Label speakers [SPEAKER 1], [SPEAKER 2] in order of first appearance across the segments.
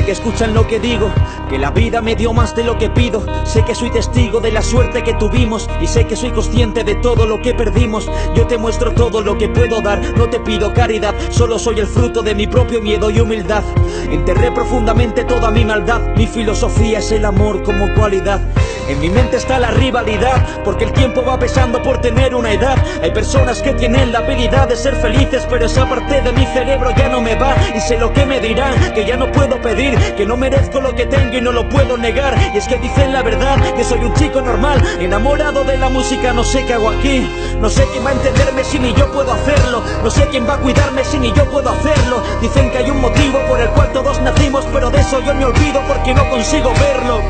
[SPEAKER 1] Sé que escuchan lo que digo, que la vida me dio más de lo que pido. Sé que soy testigo de la suerte que tuvimos, y sé que soy consciente de todo lo que perdimos. Yo te muestro todo lo que puedo dar, no te pido caridad, solo soy el fruto de mi propio miedo y humildad. Enterré profundamente toda mi maldad, mi filosofía es el amor como cualidad. En mi mente está la rivalidad, porque el tiempo va pesando por tener una edad. Hay personas que tienen la habilidad de ser felices, pero esa parte de mi cerebro ya no me va. Y sé lo que me dirán, que ya no puedo pedir, que no merezco lo que tengo y no lo puedo negar. Y es que dicen la verdad, que soy un chico normal, enamorado de la música, no sé qué hago aquí. No sé quién va a entenderme si ni yo puedo hacerlo, no sé quién va a cuidarme si ni yo puedo hacerlo. Dicen que hay un motivo por el cual todos nacimos, pero de eso yo me olvido porque no consigo verlo.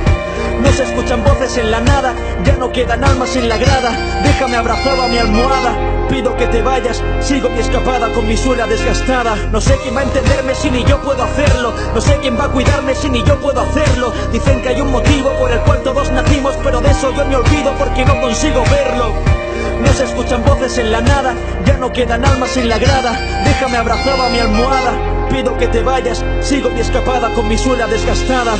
[SPEAKER 1] No se escuchan voces en la nada, ya no quedan almas en la grada. Déjame abrazado a mi almohada, pido que te vayas, sigo mi escapada con mi suela desgastada. No sé quién va a entenderme si ni yo puedo hacerlo, no sé quién va a cuidarme si ni yo puedo hacerlo. Dicen que hay un motivo por el cual todos nacimos, pero de eso yo me olvido porque no consigo verlo. No se escuchan voces en la nada, ya no quedan almas en la grada. Déjame abrazado a mi almohada, pido que te vayas, sigo mi escapada con mi suela desgastada.